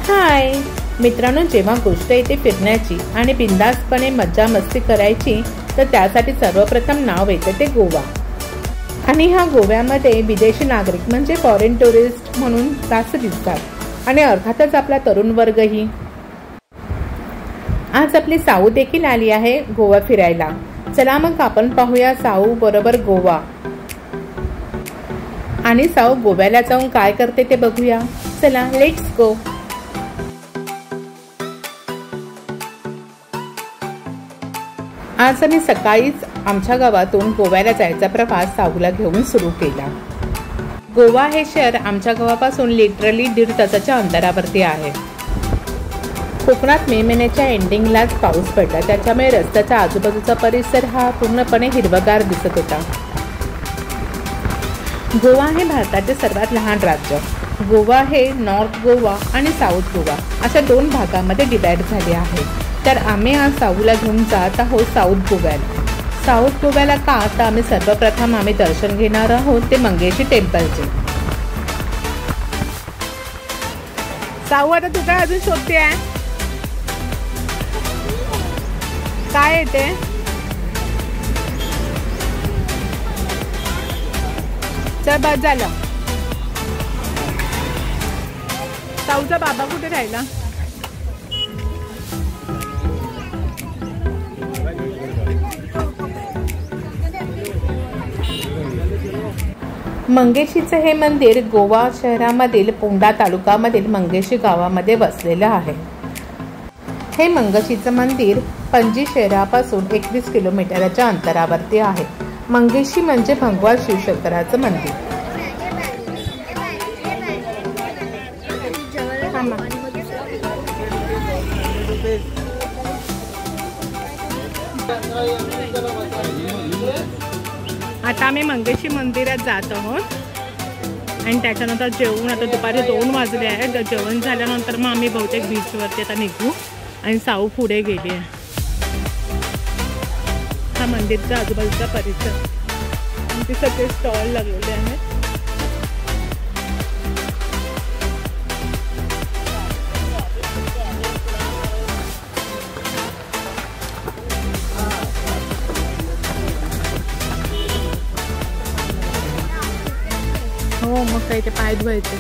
हाय मित्रांनो, जेव्हा गोष्ट येते फिरण्याची आणि बिंदासपणे मज्जा मस्ती करायची तर त्यासाठी सर्वप्रथम नाव येते ते गोवा। आणि ह्या गोव्यामध्ये विदेशी नागरिक म्हणजे फॉरेन टुरिस्ट म्हणून जास्त दिसतात आणि अर्थातच आपला तरुण वर्गही। आज आपली साऊ देखील आली आहे गोवा फिरायला। चला मग आपण पाहूया साऊ बरोबर गोवा। आणि साऊ गोव्याला जाऊन काय करते ते बघूया। चला लेट्स गो। आज आम्ही सकाळीच आमच्या गावातून गोव्याला जायचा प्रवास साऊला घेऊन सुरू केला। गोवा हे शहर आमच्या गावापासून लिटरली 1.5 तासाच्या अंतरावरती आहे। कोकणात मे महिन्याच्या एंडिंगलाच पाऊस पडला, त्याच्यामुळे रस्त्याच्या आजूबाजूचा परिसर हा पूर्णपणे हिरवगार दिसत होता। गोवा हे भारताचे सर्वात लहान राज्य। गोवा हे नॉर्थ गोवा आणि साऊथ गोवा अशा 2 भागामध्ये डिवाइड झाले आहे। तर आम्ही आज साऊला घेऊन जात आहोत साऊथ गोव्याला। साऊथ गोव्याला का तर आम्ही सर्वप्रथम दर्शन घेणार आहोत ते मंगेशी टेम्पलचे। साऊ आता तू काय अजून शोधते आहे? काय येते? चल बस झालं। साऊचा बाबा कुठे राहिला? मंगेशीचे हे मंदिर गोवा शहरामधील पोंडा तालुक्यामधील मंगेशी गावामध्ये वसलेलं आहे। हे मंगेशीचं मंदिर पणजी शहरापासून 21 किलोमीटरच्या अंतरावरती आहे। मंगेशी म्हणजे भगवान शिवशंकराचं मंदिर। आता आम्ही मंगेशी मंदिरात जात आहोत आणि त्याच्यानंतर जेवण, आता दुपारी 2 वाजले आहेत। जेवण झाल्यानंतर मग आम्ही बहुतेक बीचवरती आता निघू आणि साऊ पुढे गेली आहे। हा मंदिरचा आजूबाजूचा परिसर आणि ते सगळे स्टॉल लागलेले आहेत। हो मग काही ते पाय धुवायचे।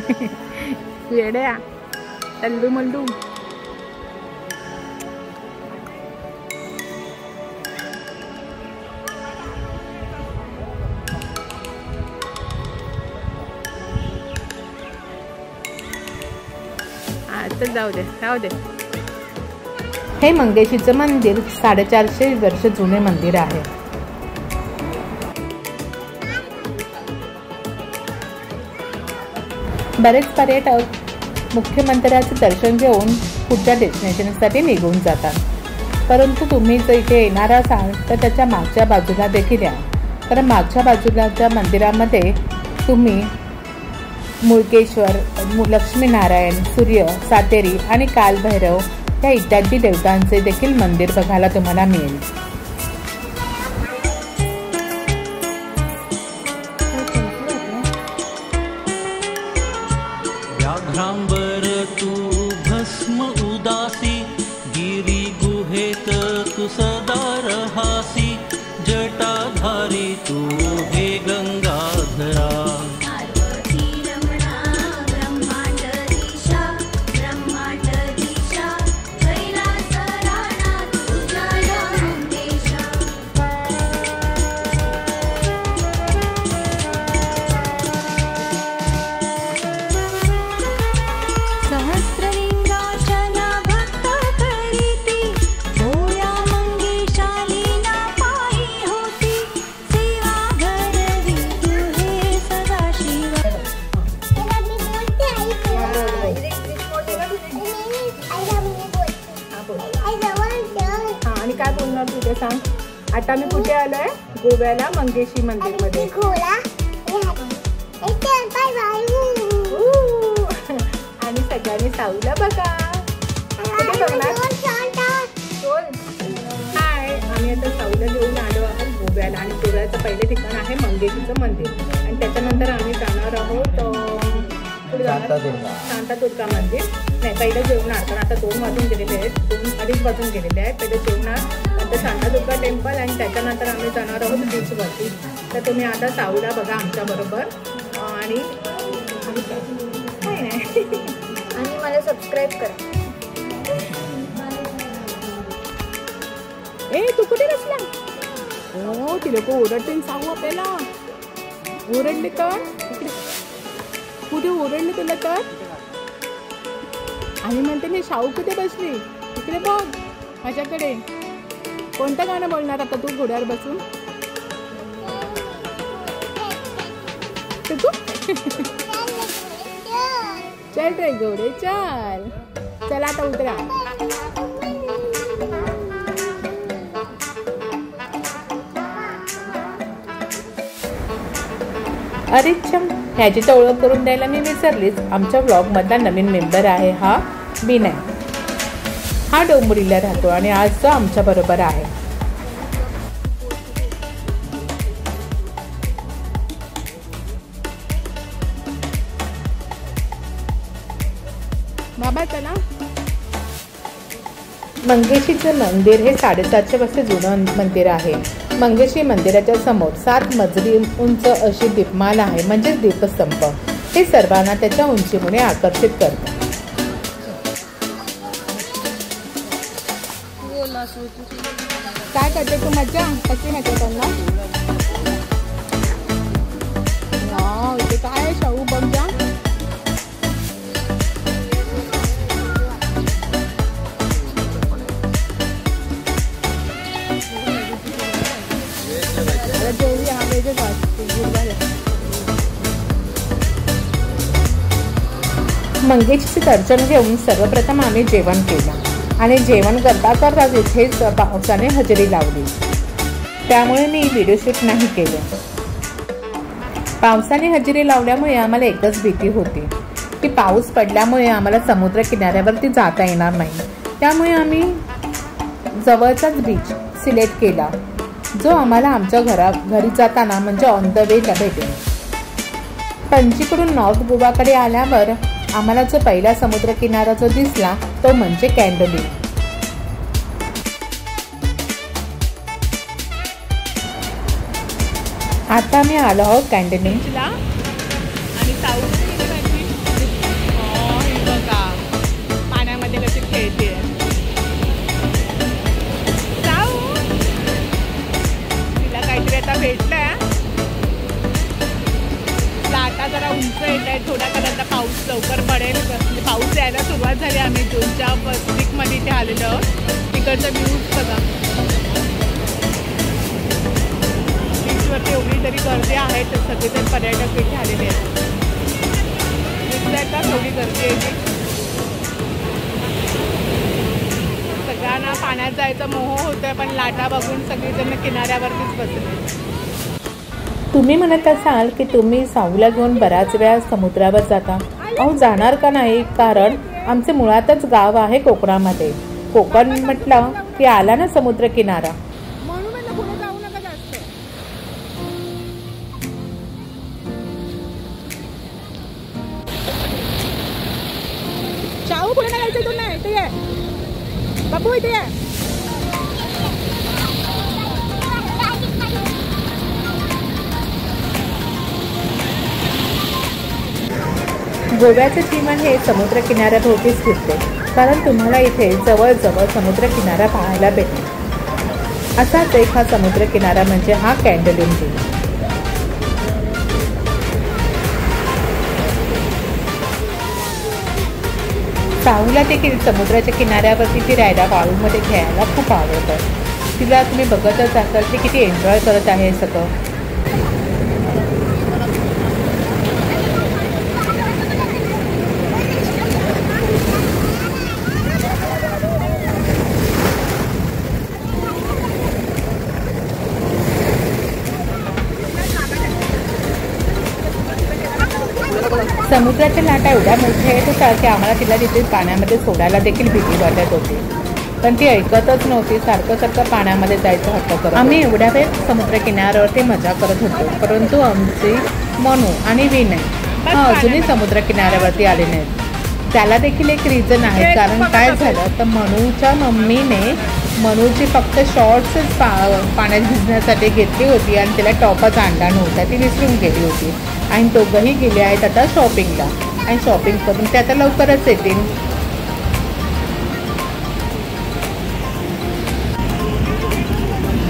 वेड्या तल्लू मल्लू. आता जाऊ दे राहू दे. हे मंगेशीचं मंदिर 450 वर्ष जुने मंदिर आहे. बरेच पर्यटक मुख्य मंदिराचे दर्शन घेऊन पुढच्या डेस्टिनेशनसाठी निघून जातात. परंतु तुम्ही जर इथे येणार असाल तर त्याच्या मागच्या बाजूला देखील या. कारण मागच्या बाजूलाच्या मंदिरामध्ये तुम्ही मुळकेश्वर, लक्ष्मीनारायण, सूर्य, सातेरी आणि कालभैरव या इत्यादी देवतांचे देखील मंदिर बघायला तुम्हाला मिळेल. व्याघ्रांबर तू भस्म उदासी, गिरी गुहेत तू सदा रहासी, जटाधारी तू हे गंगाधरा. काय बोलणार तू ते सांग. आता मी कुठे आलोय? गोव्याला मंगेशी मंदिर मध्ये. आणि सगळ्यांनी साऊला बघा. कुठे बघणार? हाय, आम्ही आता साऊला घेऊन आलो आहोत गोव्याला. आणि गोव्याचं पहिले ठिकाण आहे मंगेशीचं मंदिर. आणि त्याच्यानंतर आम्ही जाणार आहोत शांतादुर्गा मंदिर. नाही, पहिलं जेवणार, कारण आता 2 वाजून गेलेले आहेत, 2-2.5 वाजून गेलेले आहेत. पहिलं जेवणार, नंतर शांतादुर्गा टेम्पल आणि त्याच्यानंतर आम्ही जाणार आहोत बीचवरती. तर तुम्ही आता साऊला बघा आमच्याबरोबर. आणि काय नाही आणि मला सबस्क्राईब करा. ए तू कुठे बसला? हो, ती लोक ओरडतील साऊ आपल्याला. ओरडले तर कुठे ओरडले तुला तर? आणि म्हणते मी शाहू कुठे बसली? इकडे बघ माझ्याकडे. कोणतं गाणं बोलणार आता तू घोड्यावर बसून? चल रे घोडे चल. चला आता उतरा. अरे छम, ह्याची तर ओळख करून द्यायला मी विसरलीच. आमच्या ब्लॉगमधला नवीन मेंबर आहे हा विनय. हा डोंबिवलीला राहतो आणि आज तो आमच्या बरोबर आहे. बाबा चला. मंगेशीचं मंदिर हे 750 वर्ष जुनं मंदिर आहे. मंगेशी मंदिराच्या समोर 7 मजली उंच अशी दीपमाला आहे, म्हणजे दीपस्तंभ. हे सर्वांना त्याच्या उंचीमुळे आकर्षित करतात. काय करते तू? मजा कशी मजा त्यांना? इथे काय आहे शाहू बघ जा. मंगेशीचे दर्शन घेऊन सर्वप्रथम आम्ही जेवण केलं आणि जेवण करता करताच इथेच पावसाने हजेरी लावली. त्यामुळे मी व्हिडिओ शूट नाही केलं. पावसाने हजेरी लावल्यामुळे आम्हाला एकच भीती होती की पाऊस पडल्यामुळे आम्हाला समुद्र किनाऱ्यावरती जाता येणार नाही. त्यामुळे आम्ही जवळचाच बीच सिलेक्ट केला, जो आम्हाला आमच्या घरी जाताना म्हणजे ऑन द वेला भेटेल. पणजीकडून नॉर्थ गोवाकडे आल्यावर आम्हाला जो पहिला समुद्र किनारा जो दिसला तो म्हणजे कॅन्डोली. आता मी आलो आहोत कॅन्डोलीला आणि साऊथ सुरुवात झाली. आम्ही जूनच्या फर्स्ट वीकमध्ये इथे आलेलो आहोत. तिकडचा व्ह्यूज बघा. बीचवरती एवढी तरी गर्दी आहे तर सगळेजण पर्यटक इथे आलेले आहेत. दिसत का एवढी गर्दी आहे ती. सगळ्यांना पाण्यात जायचा मोह होतोय पण लाटा बघून सगळीजण किनाऱ्यावरतीच बसले. तुम्ही म्हणत असाल की तुम्ही साऊला घेऊन बऱ्याच वेळा समुद्रावर जाता. अहो जाणार का नाही, कारण आमचे मुळातच गाव आहे कोकणामध्ये. कोकण म्हटलं की आला ना समुद्र किनारा. शाहू पुढे नाही जायचं. नाही इथे ये बाबू, इथे ये. गोव्याचे जीवन हे समुद्र किनाऱ्याभोवतीच फिरते, कारण तुम्हाला इथे जवळजवळ समुद्र किनारा पाहायला भेटेल. असाच एक हा समुद्र किनारा म्हणजे हा कॅन्डोलिन बीच. साऊला देखील समुद्राच्या किनाऱ्यावरती फिरायला वाळूमध्ये खेळायला खूप आवडतं. तिला तुम्ही बघतच असाल ती किती एन्जॉय करत आहे सगळं. समुद्राच्या लाटा एवढ्या मोठ्या येत होत्या की आम्हाला तिला तिथे पाण्यामध्ये सोडायला देखील भीती वाटत होती, पण ती ऐकतच नव्हती. सारखं पाण्यामध्ये जायचं हट्ट करत. आम्ही एवढ्या वेळ समुद्र किनाऱ्यावरती मजा करत होतो, परंतु आमची मनू आणि विनय अजूनही समुद्र किनाऱ्यावरती आले नाहीत. त्याला देखील एक रिझन आहे, कारण काय झालं तर मनूच्या मम्मीने मनूची फक्त शॉर्ट्सच पाण्यात भिजण्यासाठी घेतली होती आणि तिला टॉपच आणला नव्हता. ती विसरून गेली होती आणि दोघंही गेले आहेत आता शॉपिंगला, आणि शॉपिंग करून ते आता लवकरच येतील.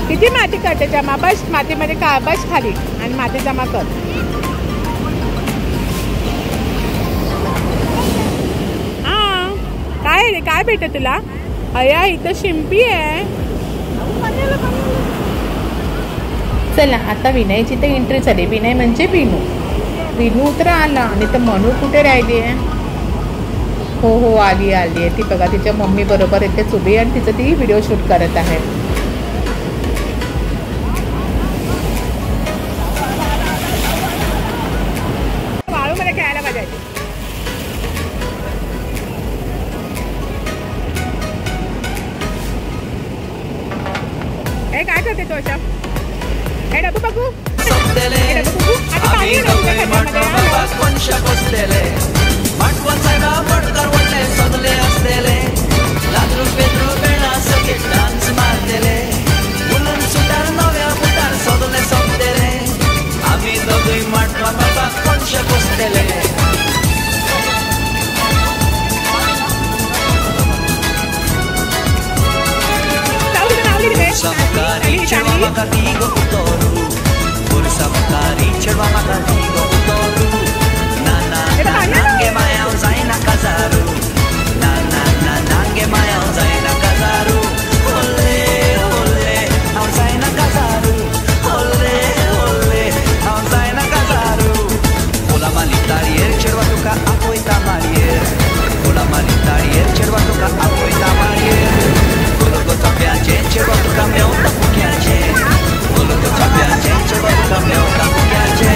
किती माती करते जमा, बस मातीमध्ये का बस खाली आणि माती जमा कर. हा काय रे, काय भेटत तुला? अया इथं शिंपी आहे. चला आता विनयची तर एंट्री झाली. विनय म्हणजे विनू तर आला, आणि तर मनू कुठे राहिली आहे? हो आली आहे ती. बघा तिच्या मम्मी बरोबर इथेच उभी आणि तिचं ती व्हिडिओ शूट करत आहे. वाळूमध्ये खेळायला मजा येते. काय करते तो अशा? हे डबू बघू. Samkari cerwa maka tigo utoru, Guru samkari cerwa maka tigo utoru. Nana nange mayau zaina kazaru, Nana nange mayau zaina kazaru. Ole ole au zaina kazaru, Ole ole au zaina kazaru. Ola malitarier cerwa tuka apoi tamarier, Ola malitarier cerwa tuka apoi tamarier. Gota piace, cerwa tuka meu tapu piace. Golo gota piace, cerwa tuka meu tapu piace.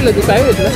घेतलं तू? काय घेतलं?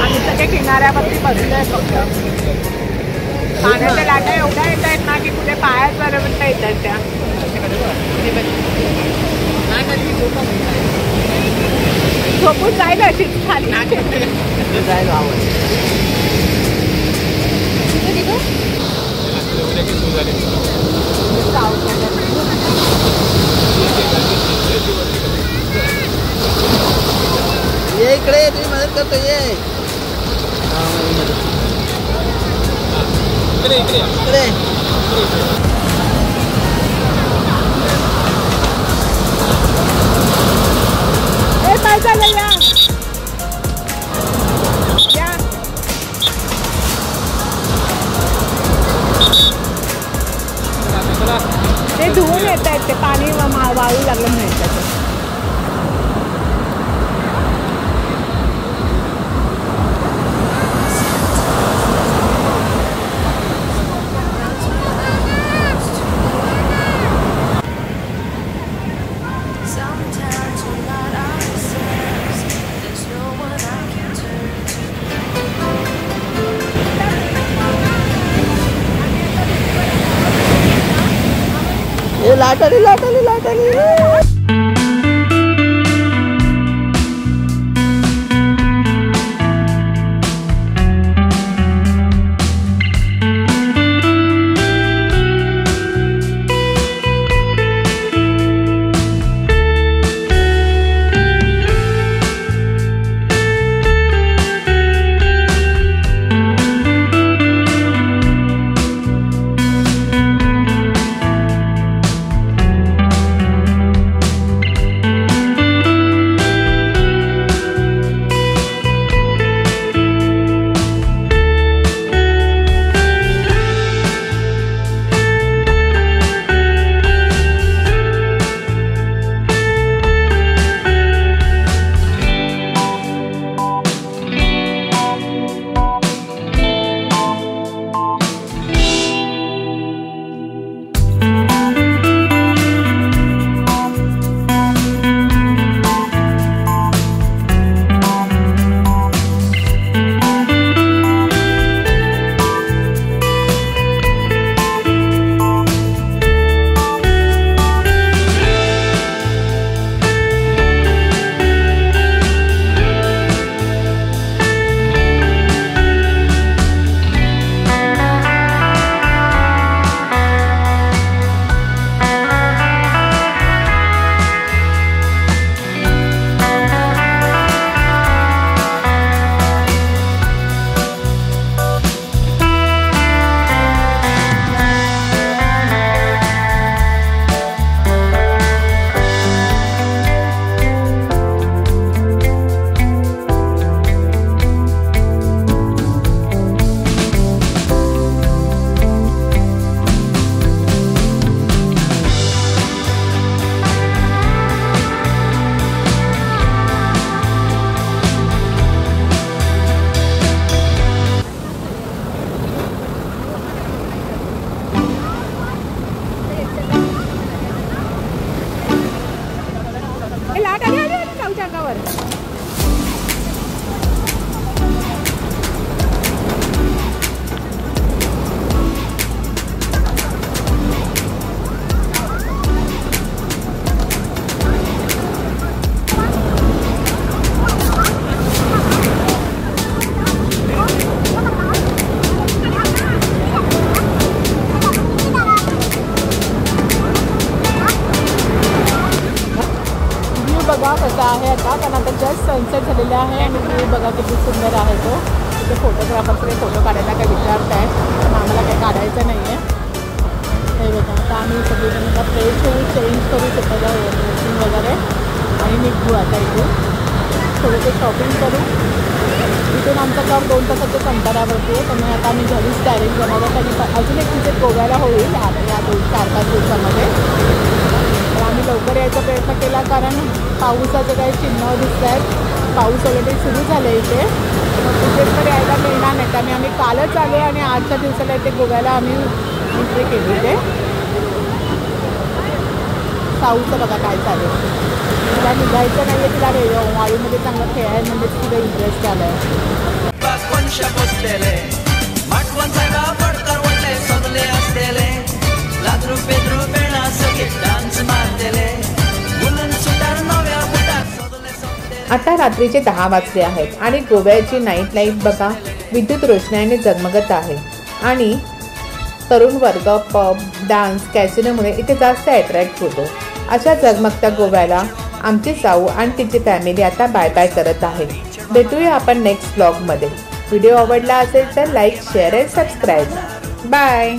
आम्ही सगळे किनाऱ्यावरती बसलोय फक्त. पाण्याच्या लाटा एवढ्या येत आहेत ना की कुठे पायाच बरोबर येतात त्या. झोपून जाईल अशीच खाली. ये इकडे तुम्ही मदत करतो ये. इकडे काय झालं या ते धुवून येत आहेत. ते पाणी वाळू लागलं म्हणतात. लाट आली लाट आली लाट आली. बघा कसा आहे आता, कारण आता जस्ट सनसेट झालेला आहे आणि व्ह्यू बघा किती सुंदर आहे तो. तिथे फोटोग्राफरकडे फोटो काढायला काय विचारत आहेत, पण आम्हाला काही काढायचं नाही आहे. हे बघा आता आम्ही सगळेजण आता फ्रेश होऊ, चेंज करू स्वतःला ड्रेसिंग वगैरे आणि निघू आता इथून. थोडंसं शॉपिंग करू. इथून आमचं गाव 2 तासाच्या अंतरावरती आहे, त्यामुळे आता आम्ही घरीच डायरेक्ट जाणार आहोत. आणि अजून एक विजिट गोव्याला होईल आता या 4-5 दिवसामध्ये. तर आम्ही लवकर यायचा प्रयत्न केला, कारण पावसाचे काही चिन्ह दिसत आहेत. पाऊस ऑलरेडी सुरू झालं आहे इथे, मग तिथे तर यायला मिळणार नाही. त्यामुळे आम्ही कालच आलो आणि आजच्या दिवसाला इथे गोव्याला आम्ही एंट्री केली. इथे साऊचं बघा काय चालू आहे. तिला निघायचं नाही आहे, तिला वाळूमध्ये चांगलं खेळायला म्हणजे तिला इंटरेस्ट आला आहे. आता रात्रीचे 10 वाजले आहेत आणि गोव्याची नाईट लाईफ बघा विद्युत रोषणाईने जगमगत आहे. आणि तरुण वर्ग पब, डान्स, कॅसिनोमुळे इथे जास्त अट्रॅक्ट होतो. अशा जगमगत्या गोव्याला आमची जाऊ आणि तिची फॅमिली आता बाय बाय करत आहे. भेटूया आपण नेक्स्ट ब्लॉगमध्ये. व्हिडिओ आवडला असेल तर लाईक, शेअर आणि सबस्क्राईब. बाय.